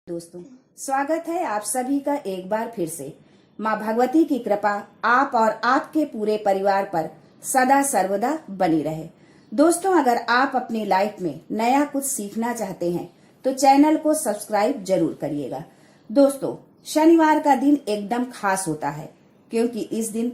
दोस्तों, स्वागत है आप सभी का एक बार फिर से। माँ भगवती की कृपा आप और आपके पूरे परिवार पर सदा सर्वदा बनी रहे। दोस्तों, अगर आप अपनी लाइफ में नया कुछ सीखना चाहते हैं तो चैनल को सब्सक्राइब जरूर करिएगा। दोस्तों, शनिवार का दिन एकदम खास होता है क्योंकि इस दिन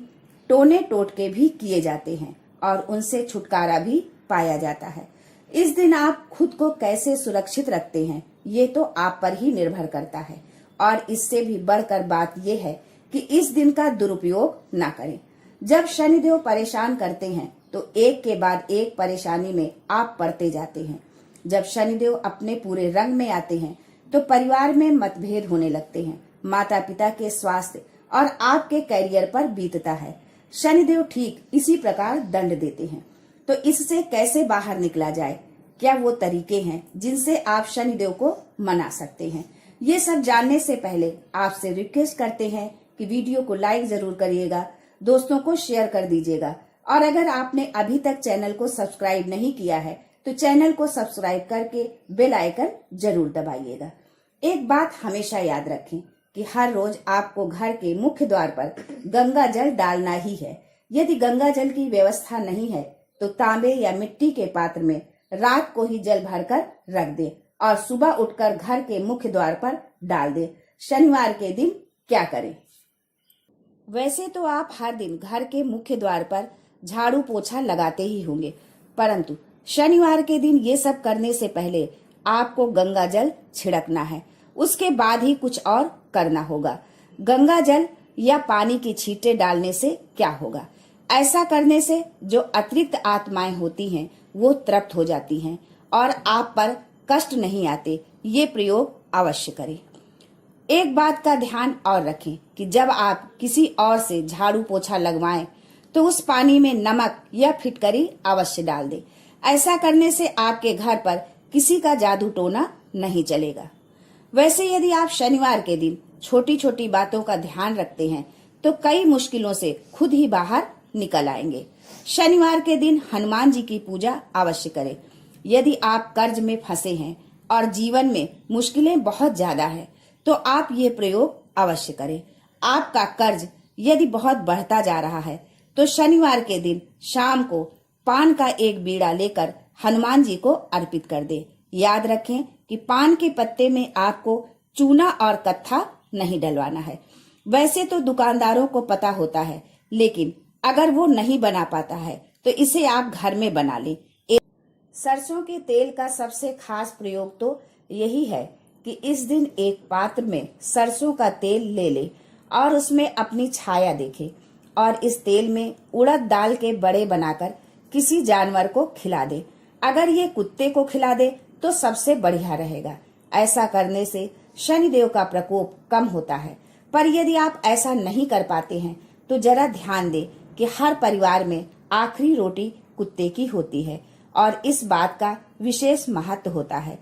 टोने टोटके भी किए जाते हैं और उनसे छुटकारा भी पाया जाता है। इस दिन आप खुद को कैसे सुरक्षित रखते हैं ये तो आप पर ही निर्भर करता है और इससे भी बढ़कर बात यह है कि इस दिन का दुरुपयोग ना करें। जब शनिदेव परेशान करते हैं तो एक के बाद एक परेशानी में आप पड़ते जाते हैं। जब शनिदेव अपने पूरे रंग में आते हैं तो परिवार में मतभेद होने लगते हैं, माता पिता के स्वास्थ्य और आपके करियर पर बीतता है। शनिदेव ठीक इसी प्रकार दंड देते हैं। तो इससे कैसे बाहर निकला जाए, क्या वो तरीके हैं जिनसे आप शनिदेव को मना सकते हैं, ये सब जानने से पहले आपसे रिक्वेस्ट करते हैं कि वीडियो को लाइक जरूर करिएगा, दोस्तों को शेयर कर दीजिएगा और अगर आपने अभी तक चैनल को सब्सक्राइब नहीं किया है तो चैनल को सब्सक्राइब करके बेल आइकन जरूर दबाइएगा। एक बात हमेशा याद रखें कि हर रोज आपको घर के मुख्य द्वार पर गंगा जल डालना ही है। यदि गंगा जल की व्यवस्था नहीं है तो तांबे या मिट्टी के पात्र में रात को ही जल भरकर रख दे और सुबह उठकर घर के मुख्य द्वार पर डाल दे। शनिवार के दिन क्या करें? वैसे तो आप हर दिन घर के मुख्य द्वार पर झाड़ू पोछा लगाते ही होंगे, परंतु शनिवार के दिन ये सब करने से पहले आपको गंगा जल छिड़कना है। उसके बाद ही कुछ और करना होगा। गंगा जल या पानी की छींटे डालने से क्या होगा? ऐसा करने से जो अतिरिक्त आत्माएं होती हैं वो तृप्त हो जाती हैं और आप पर कष्ट नहीं आते। ये प्रयोग अवश्य करें। एक बात का ध्यान और रखें कि जब आप किसी और से झाड़ू पोछा लगवाएं तो उस पानी में नमक या फिटकरी अवश्य डाल दें। ऐसा करने से आपके घर पर किसी का जादू टोना नहीं चलेगा। वैसे यदि आप शनिवार के दिन छोटी छोटी बातों का ध्यान रखते हैं तो कई मुश्किलों से खुद ही बाहर निकल आएंगे। शनिवार के दिन हनुमान जी की पूजा अवश्य करें। यदि आप कर्ज में फंसे हैं और जीवन में मुश्किलें बहुत ज्यादा है तो आप ये प्रयोग अवश्य करें। आपका कर्ज यदि बहुत बढ़ता जा रहा है तो शनिवार के दिन शाम को पान का एक बीड़ा लेकर हनुमान जी को अर्पित कर दे। याद रखें कि पान के पत्ते में आपको चूना और कत्था नहीं डलवाना है। वैसे तो दुकानदारों को पता होता है, लेकिन अगर वो नहीं बना पाता है तो इसे आप घर में बना लें। सरसों के तेल का सबसे खास प्रयोग तो यही है कि इस दिन एक पात्र में सरसों का तेल ले ले और उसमें अपनी छाया देखे और इस तेल में उड़द दाल के बड़े बनाकर किसी जानवर को खिला दे। अगर ये कुत्ते को खिला दे तो सबसे बढ़िया रहेगा। ऐसा करने से शनिदेव का प्रकोप कम होता है। पर यदि आप ऐसा नहीं कर पाते हैं तो जरा ध्यान दें कि हर परिवार में आखिरी रोटी कुत्ते की होती है और इस बात का विशेष महत्व होता है।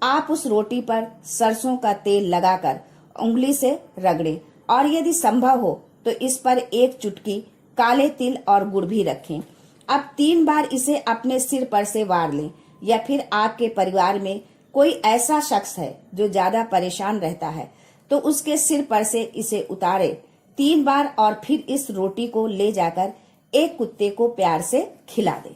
आप उस रोटी पर सरसों का तेल लगाकर उंगली से रगड़ें और यदि संभव हो तो इस पर एक चुटकी काले तिल और गुड़ भी रखें। अब 3 बार इसे अपने सिर पर से वार लें या फिर आपके परिवार में कोई ऐसा शख्स है जो ज्यादा परेशान रहता है तो उसके सिर पर से इसे उतारे 3 बार और फिर इस रोटी को ले जाकर एक कुत्ते को प्यार से खिला दे।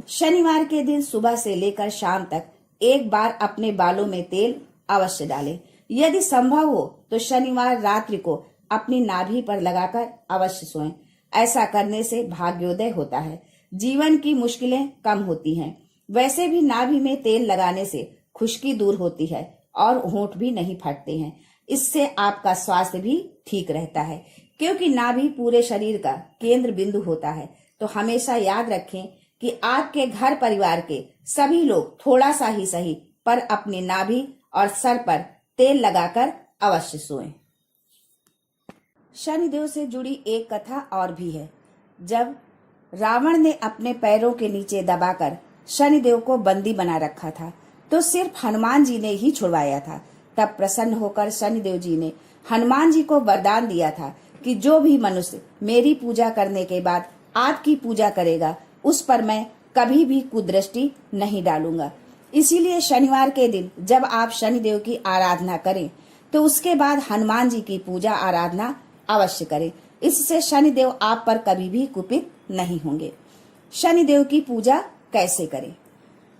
शनिवार के दिन सुबह से लेकर शाम तक एक बार अपने बालों में तेल अवश्य डालें। यदि संभव हो तो शनिवार रात्रि को अपनी नाभि पर लगाकर अवश्य सोएं। ऐसा करने से भाग्योदय होता है, जीवन की मुश्किलें कम होती हैं। वैसे भी नाभि में तेल लगाने से खुश्की दूर होती है और होंठ भी नहीं फटते हैं। इससे आपका स्वास्थ्य भी ठीक रहता है क्योंकि नाभि पूरे शरीर का केंद्र बिंदु होता है। तो हमेशा याद रखें कि आपके घर परिवार के सभी लोग थोड़ा सा ही सही पर अपनी नाभि और सर पर तेल लगाकर अवश्य सोएं। शनिदेव से जुड़ी एक कथा और भी है। जब रावण ने अपने पैरों के नीचे दबाकर शनिदेव को बंदी बना रखा था तो सिर्फ हनुमान जी ने ही छुड़वाया था। तब प्रसन्न होकर शनिदेव जी ने हनुमान जी को वरदान दिया था कि जो भी मनुष्य मेरी पूजा करने के बाद आपकी पूजा करेगा उस पर मैं कभी भी कुदृष्टि नहीं डालूंगा। इसीलिए शनिवार के दिन जब आप शनिदेव की आराधना करें तो उसके बाद हनुमान जी की पूजा आराधना अवश्य करें। इससे शनिदेव आप पर कभी भी कुपित नहीं होंगे। शनिदेव की पूजा कैसे करें?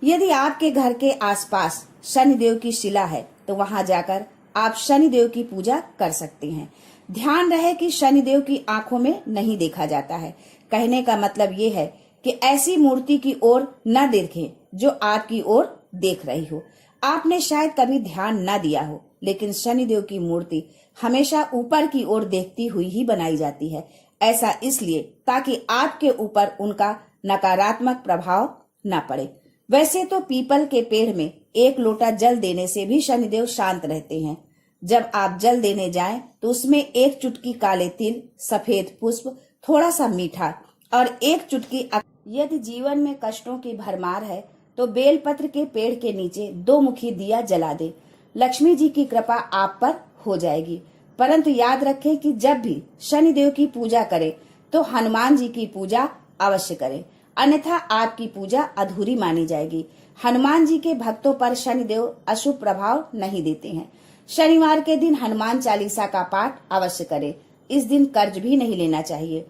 यदि आपके घर के आसपास शनिदेव की शिला है तो वहां जाकर आप शनिदेव की पूजा कर सकते हैं। ध्यान रहे कि शनिदेव की आंखों में नहीं देखा जाता है। कहने का मतलब ये है कि ऐसी मूर्ति की ओर न देखें जो आपकी ओर देख रही हो। आपने शायद कभी ध्यान न दिया हो, लेकिन शनिदेव की मूर्ति हमेशा ऊपर की ओर देखती हुई ही बनाई जाती है। ऐसा इसलिए ताकि आपके ऊपर उनका नकारात्मक प्रभाव न पड़े। वैसे तो पीपल के पेड़ में एक लोटा जल देने से भी शनिदेव शांत रहते हैं। जब आप जल देने जाएं तो उसमें एक चुटकी काले तिल, सफेद पुष्प, थोड़ा सा मीठा और एक चुटकी यदि जीवन में कष्टों की भरमार है तो बेलपत्र के पेड़ के नीचे 2 मुखी दिया जला दे। लक्ष्मी जी की कृपा आप पर हो जाएगी। परंतु याद रखें कि जब भी शनिदेव की पूजा करें तो हनुमान जी की पूजा अवश्य करें, अन्यथा आपकी पूजा अधूरी मानी जाएगी। हनुमान जी के भक्तों पर शनिदेव अशुभ प्रभाव नहीं देते हैं। शनिवार के दिन हनुमान चालीसा का पाठ अवश्य करें। इस दिन कर्ज भी नहीं लेना चाहिए,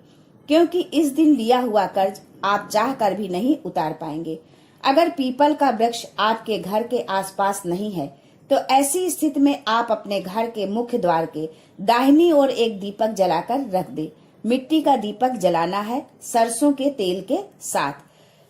क्योंकि इस दिन लिया हुआ कर्ज आप चाह कर भी नहीं उतार पाएंगे। अगर पीपल का वृक्ष आपके घर के आसपास नहीं है तो ऐसी स्थिति में आप अपने घर के मुख्य द्वार के दाहिनी ओर एक दीपक जलाकर रख दे। मिट्टी का दीपक जलाना है, सरसों के तेल के साथ।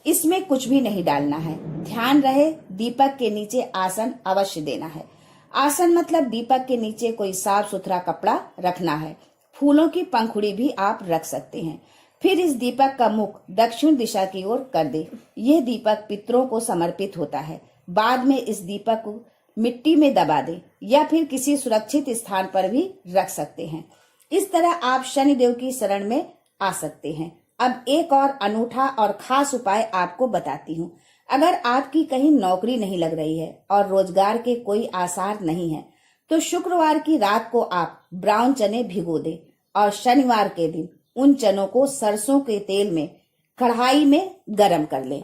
इसमें कुछ भी नहीं डालना है। ध्यान रहे दीपक के नीचे आसन अवश्य देना है। आसन मतलब दीपक के नीचे कोई साफ सुथरा कपड़ा रखना है। फूलों की पंखुड़ी भी आप रख सकते हैं। फिर इस दीपक का मुख दक्षिण दिशा की ओर कर दे। यह दीपक पितरों को समर्पित होता है। बाद में इस दीपक को मिट्टी में दबा दे या फिर किसी सुरक्षित स्थान पर भी रख सकते हैं। इस तरह आप शनिदेव की शरण में आ सकते हैं। अब एक और अनूठा और खास उपाय आपको बताती हूँ। अगर आपकी कहीं नौकरी नहीं लग रही है और रोजगार के कोई आसार नहीं है तो शुक्रवार की रात को आप ब्राउन चने भिगो दें और शनिवार के दिन उन चनों को सरसों के तेल में कढ़ाई में गरम कर लें।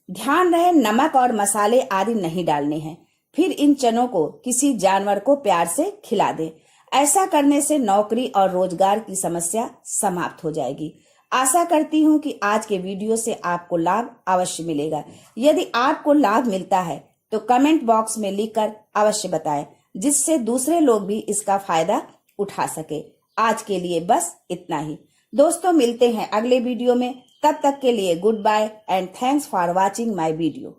ध्यान रहे नमक और मसाले आदि नहीं डालने हैं। फिर इन चनों को किसी जानवर को प्यार से खिला दें। ऐसा करने से नौकरी और रोजगार की समस्या समाप्त हो जाएगी। आशा करती हूँ कि आज के वीडियो से आपको लाभ अवश्य मिलेगा। यदि आपको लाभ मिलता है तो कमेंट बॉक्स में लिखकर अवश्य बताएं, जिससे दूसरे लोग भी इसका फायदा उठा सके। आज के लिए बस इतना ही। दोस्तों, मिलते हैं अगले वीडियो में। तब तक के लिए good bye and thanks for watching my video.